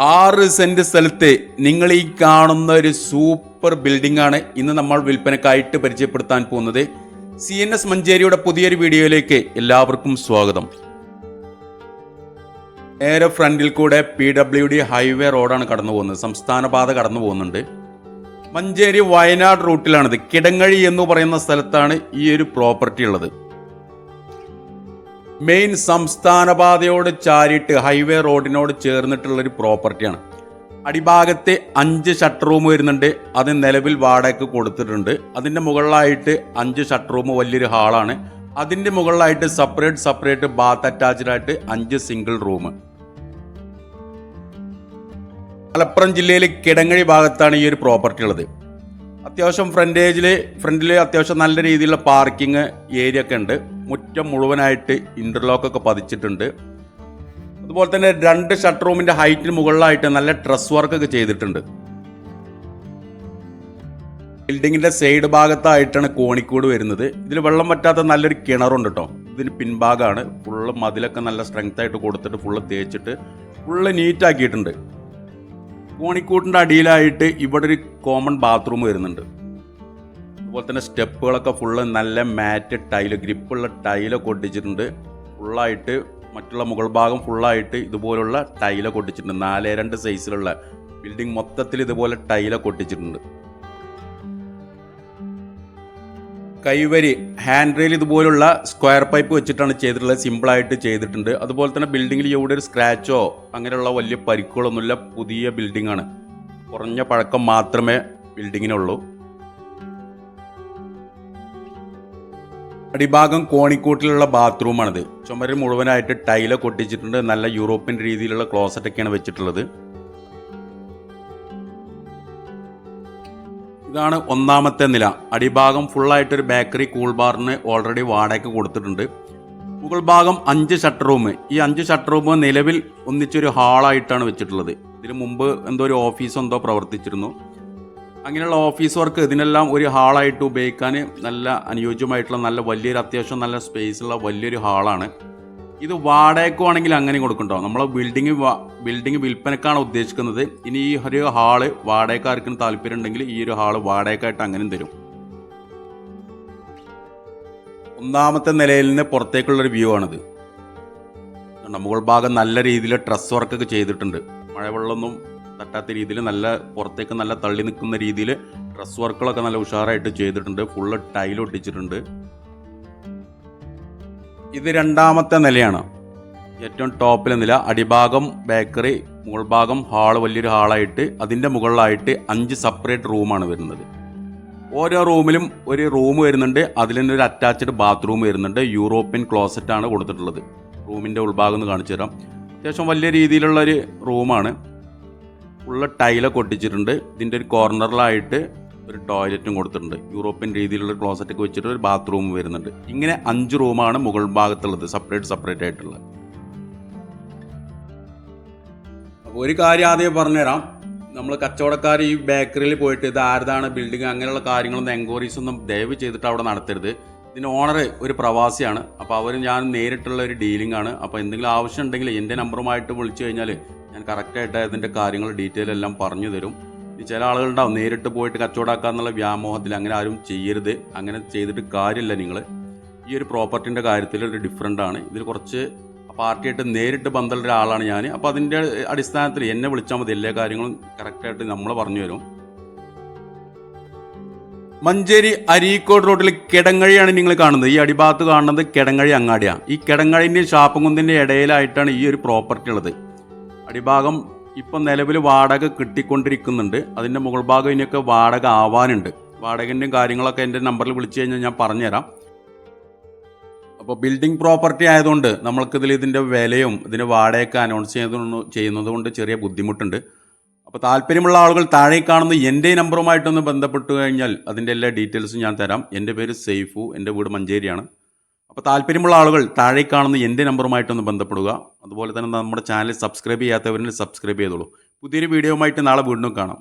6 saint സ്ഥലത്ത് നിങ്ങൾ ഈ കാണുന്ന ഒരു സൂപ്പർ ബിൽഡിംഗ് ആണ് ഇന്ന് നമ്മൾ വിൽപ്പനക്കായിട്ട് പരിചയപ്പെടുത്താൻ പോകുന്നത്. CNS മഞ്ചേരിയുടെ പുതിയൊരു വീഡിയോയിലേക്ക് എല്ലാവർക്കും സ്വാഗതം. നേരെ ഫ്രണ്ടിൽ കൂടെ PWD ഹൈവേ റോഡാണ് കടന്നു പോകുന്നത്. സംസ്ഥാന പാത കടന്നു പോകുന്നുണ്ട്. മഞ്ചേരി വയനാട് റൂട്ടിലാണിത്. കിടങ്ങഴി എന്ന് പറയുന്ന സ്ഥലത്താണ് ഈ ഒരു പ്രോപ്പർട്ടി ഉള്ളത്. മെയിൻ സംസ്ഥാന പാതയോട് ചാരിയിട്ട് ഹൈവേ റോഡിനോട് ചേർന്നിട്ടുള്ളൊരു പ്രോപ്പർട്ടിയാണ്. അടിഭാഗത്ത് 5 ഷട്ടർ റൂം വരുന്നുണ്ട്. അത് നിലവിൽ വാടകയ്ക്ക് കൊടുത്തിട്ടുണ്ട്. അതിൻ്റെ മുകളിലായിട്ട് 5 ഷട്ടർ റൂം വലിയൊരു ഹാളാണ്. അതിൻ്റെ മുകളിലായിട്ട് സെപ്പറേറ്റ് ബാത്ത് അറ്റാച്ച്ഡ് ആയിട്ട് 5 സിംഗിൾ റൂം. മലപ്പുറം ജില്ലയിൽ കിടങ്ങഴി ഭാഗത്താണ് ഈ ഒരു പ്രോപ്പർട്ടി ഉള്ളത്. അത്യാവശ്യം ഫ്രണ്ടിൽ അത്യാവശ്യം നല്ല രീതിയിലുള്ള പാർക്കിംഗ് ഏരിയ ഒക്കെ ഉണ്ട്. മുറ്റം മുഴുവനായിട്ട് ഇന്റർലോക്കൊക്കെ പതിച്ചിട്ടുണ്ട്. അതുപോലെ തന്നെ 2 ഷട്ടർ റൂമിന്റെ ഹൈറ്റിന് മുകളിലായിട്ട് നല്ല ഡ്രസ് വർക്കൊക്കെ ചെയ്തിട്ടുണ്ട്. ബിൽഡിങ്ങിന്റെ സൈഡ് ഭാഗത്തായിട്ടാണ് കോണിക്കൂട് വരുന്നത്. ഇതിൽ വെള്ളം പറ്റാത്ത നല്ലൊരു കിണറുണ്ട് കേട്ടോ. ഇതിന് പിൻഭാഗമാണ്. ഫുള്ള് മതിലൊക്കെ നല്ല സ്ട്രെങ്ത് ആയിട്ട് കൊടുത്തിട്ട് ഫുള്ള് തേച്ചിട്ട് ഫുള്ള് നീറ്റാക്കിയിട്ടുണ്ട്. കോണിക്കൂട്ടിൻ്റെ അടിയിലായിട്ട് ഇവിടെ ഒരു കോമൺ ബാത്റൂം വരുന്നുണ്ട്. അതുപോലെ തന്നെ സ്റ്റെപ്പുകളൊക്കെ ഫുള്ള് നല്ല മാറ്റ് ടൈല്, ഗ്രിപ്പുള്ള ടൈലൊക്കെ ഒട്ടിച്ചിട്ടുണ്ട്. ഫുള്ളായിട്ട് മറ്റുള്ള മുകൾ ഭാഗം ഫുള്ളായിട്ട് ഇതുപോലുള്ള ടൈലൊക്കെ ഒട്ടിച്ചിട്ടുണ്ട്. 4x2 സൈസിലുള്ള ബിൽഡിംഗ് മൊത്തത്തിൽ ഇതുപോലെ ടൈലൊക്കെ ഒട്ടിച്ചിട്ടുണ്ട്. കൈവരി ഹാൻഡ് റെയിൽ ഇതുപോലുള്ള സ്ക്വയർ പൈപ്പ് വെച്ചിട്ടാണ് ചെയ്തിട്ടുള്ളത്. സിമ്പിളായിട്ട് ചെയ്തിട്ടുണ്ട്. അതുപോലെ തന്നെ ബിൽഡിങ്ങിൽ ഇവിടെ ഒരു സ്ക്രാച്ചോ അങ്ങനെയുള്ള വലിയ പരിക്കുകളൊന്നുമില്ല. പുതിയ ബിൽഡിംഗ് ആണ്. കുറഞ്ഞ പഴക്കം മാത്രമേ ബിൽഡിങ്ങിനുള്ളൂ. അടിഭാഗം കോണിക്കൂട്ടിലുള്ള ബാത്റൂമാണിത്. ചുമര് മുഴുവനായിട്ട് ടൈലൊക്കെ ഒട്ടിച്ചിട്ടുണ്ട്. നല്ല യൂറോപ്യൻ രീതിയിലുള്ള ക്ലോസറ്റൊക്കെയാണ് വെച്ചിട്ടുള്ളത്. ഇതാണ് 1ാമത്തെ നില. അടിഭാഗം ഫുള്ളായിട്ടൊരു ബേക്കറി കൂൾ ബാറിന് ഓൾറെഡി വാടകയ്ക്ക് കൊടുത്തിട്ടുണ്ട്. മുകൾ ഭാഗം 5 ഷട്ടർ റൂം. ഈ 5 ഷട്ടർ റൂം നിലവിൽ ഒന്നിച്ചൊരു ഹാളായിട്ടാണ് വെച്ചിട്ടുള്ളത്. ഇതിന് മുമ്പ് എന്തോ ഒരു ഓഫീസ് എന്തോ പ്രവർത്തിച്ചിരുന്നു. അങ്ങനെയുള്ള ഓഫീസ് വർക്ക് ഇതിനെല്ലാം ഒരു ഹാളായിട്ട് ഉപയോഗിക്കാൻ നല്ല അനുയോജ്യമായിട്ടുള്ള നല്ല വലിയൊരു അത്യാവശ്യം നല്ല സ്പേസുള്ള വലിയൊരു ഹാളാണ്. ഇത് വാടകയ്ക്കുവാണെങ്കിൽ അങ്ങനെ കൊടുക്കണ്ടോ. നമ്മൾ ബിൽഡിംഗ് വിൽപ്പനക്കാണ് ഉദ്ദേശിക്കുന്നത്. ഇനി ഈ ഒരു ഹാള് വാടകക്കാർക്കും താല്പര്യം ഉണ്ടെങ്കിൽ ഈ ഒരു ഹാള് വാടകയ്ക്കായിട്ട് അങ്ങനെയും തരും. 1ാമത്തെ നിലയിൽ നിന്ന് പുറത്തേക്കുള്ളൊരു വ്യൂ ആണിത്. മുകൾ ഭാഗം നല്ല രീതിയിൽ ഡ്രസ് വർക്കൊക്കെ ചെയ്തിട്ടുണ്ട്. മഴവെള്ളമൊന്നും തട്ടാത്ത രീതിയിൽ നല്ല പുറത്തേക്ക് നല്ല തള്ളി നിൽക്കുന്ന രീതിയിൽ ഡ്രസ് വർക്കുകളൊക്കെ നല്ല ഉഷാറായിട്ട് ചെയ്തിട്ടുണ്ട്. ഫുള്ള് ടൈൽ ഒട്ടിച്ചിട്ടുണ്ട്. ഇത് 2ാമത്തെ നിലയാണ്. ഏറ്റവും ടോപ്പിലെ നില. അടിഭാഗം ബേക്കറി, മുകൾ ഭാഗം ഹാള് വലിയൊരു ഹാളായിട്ട് അതിൻ്റെ മുകളിലായിട്ട് 5 സെപ്പറേറ്റ് റൂമാണ് വരുന്നത്. ഓരോ റൂമിലും ഒരു റൂം വരുന്നുണ്ട്. അതിൽ തന്നെ ഒരു അറ്റാച്ച്ഡ് ബാത്റൂം വരുന്നുണ്ട്. യൂറോപ്യൻ ക്ലോസറ്റാണ് കൊടുത്തിട്ടുള്ളത്. റൂമിൻ്റെ ഉൾഭാഗം ഒന്ന് കാണിച്ചു തരാം. അത്യാവശ്യം വലിയ രീതിയിലുള്ളൊരു റൂമാണ്. ഫുള്ള് ടൈലൊക്കെ ഒട്ടിച്ചിട്ടുണ്ട്. ഇതിൻ്റെ ഒരു കോർണറിലായിട്ട് ഒരു ടോയ്ലറ്റും കൊടുത്തിട്ടുണ്ട്. യൂറോപ്യൻ രീതിയിലുള്ള ക്ലോസറ്റൊക്കെ വെച്ചിട്ട് ഒരു ബാത്റൂം വരുന്നുണ്ട്. ഇങ്ങനെ 5 റൂമാണ് മുകൾ ഭാഗത്തുള്ളത്, സെപ്പറേറ്റ് ആയിട്ടുള്ളത്. അപ്പോൾ ഒരു കാര്യം ആദ്യം പറഞ്ഞുതരാം. നമ്മൾ കച്ചവടക്കാർ ഈ ബേക്കറിയിൽ പോയിട്ട് ഇത് ആരതാണ് ബിൽഡിംഗ് അങ്ങനെയുള്ള കാര്യങ്ങളൊന്നും എൻക്വയറീസ് ഒന്നും ദയവ് ചെയ്തിട്ട് അവിടെ നടത്തരുത്. ഇതിന് ഓണർ ഒരു പ്രവാസിയാണ്. അപ്പോൾ ഞാൻ നേരിട്ടുള്ള ഒരു ഡീലിംഗ് ആണ്. അപ്പോൾ എന്തെങ്കിലും ആവശ്യം ഉണ്ടെങ്കിൽ എൻ്റെ നമ്പറുമായിട്ട് വിളിച്ചു കഴിഞ്ഞാൽ ഞാൻ കറക്റ്റായിട്ട് അതിൻ്റെ കാര്യങ്ങൾ ഡീറ്റെയിൽ എല്ലാം പറഞ്ഞു തരും. ചില ആളുകളുണ്ടാവും നേരിട്ട് പോയിട്ട് കച്ചവടമാക്കാന്നുള്ള വ്യാമോഹത്തിൽ. അങ്ങനെ ആരും ചെയ്യരുത്. അങ്ങനെ ചെയ്തിട്ട് കാര്യമില്ല. നിങ്ങൾ ഈ ഒരു പ്രോപ്പർട്ടിൻ്റെ കാര്യത്തിൽ ഒരു ഡിഫറൻ്റ് ആണ്. ഇതിൽ കുറച്ച് പാർട്ടിയായിട്ട് നേരിട്ട് ബന്ധമുള്ള ഒരാളാണ് ഞാൻ. അപ്പോൾ അതിൻ്റെ അടിസ്ഥാനത്തിൽ എന്നെ വിളിച്ചാൽ മതി. എല്ലാ കാര്യങ്ങളും കറക്റ്റായിട്ട് നമ്മൾ പറഞ്ഞു തരും. മഞ്ചേരി അരീക്കോട് റോഡിൽ കിടങ്ങഴിയാണ് നിങ്ങൾ കാണുന്നത്. ഈ അടിഭാഗത്ത് കാണുന്നത് കിടങ്ങഴി അങ്ങാടിയാണ്. ഈ കിടങ്ങഴിൻ്റെയും ഷാപ്പുംകുന്നിൻ്റെ ഇടയിലായിട്ടാണ് ഈ ഒരു പ്രോപ്പർട്ടി ഉള്ളത്. അടിഭാഗം ഇപ്പം നിലവിൽ വാടക കിട്ടിക്കൊണ്ടിരിക്കുന്നുണ്ട്. അതിൻ്റെ മുകൾ ഭാഗം ഇനിയൊക്കെ വാടക ആവാനുണ്ട്. വാടകൻ്റെയും കാര്യങ്ങളൊക്കെ എൻ്റെ നമ്പറിൽ വിളിച്ചു കഴിഞ്ഞാൽ ഞാൻ പറഞ്ഞുതരാം. അപ്പോൾ ബിൽഡിംഗ് പ്രോപ്പർട്ടി ആയതുകൊണ്ട് നമ്മൾക്കിതിൽ ഇതിൻ്റെ വിലയും ഇതിൻ്റെ വാടകയൊക്കെ അനൗൺസ് ചെയ്യുന്നത് കൊണ്ട് ചെറിയ ബുദ്ധിമുട്ടുണ്ട്. അപ്പോൾ താല്പര്യമുള്ള ആളുകൾ താഴെ കാണുന്ന എൻ്റെ നമ്പറുമായിട്ടൊന്ന് ബന്ധപ്പെട്ട് കഴിഞ്ഞാൽ അതിൻ്റെ എല്ലാ ഡീറ്റെയിൽസും ഞാൻ തരാം. എൻ്റെ പേര് സെയ്ഫു. എൻ്റെ വീട് മഞ്ചേരിയാണ്. അപ്പോൾ താല്പര്യമുള്ള ആളുകൾ താഴെ കാണുന്ന എൻ്റെ നമ്പറുമായിട്ടൊന്ന് ബന്ധപ്പെടുക. അതുപോലെ തന്നെ നമ്മുടെ ചാനൽ സബ്സ്ക്രൈബ് ചെയ്യാത്തവരിൽ സബ്സ്ക്രൈബ് ചെയ്തോളൂ. പുതിയൊരു വീഡിയോയുമായിട്ട് നാളെ വീണ്ടും കാണാം.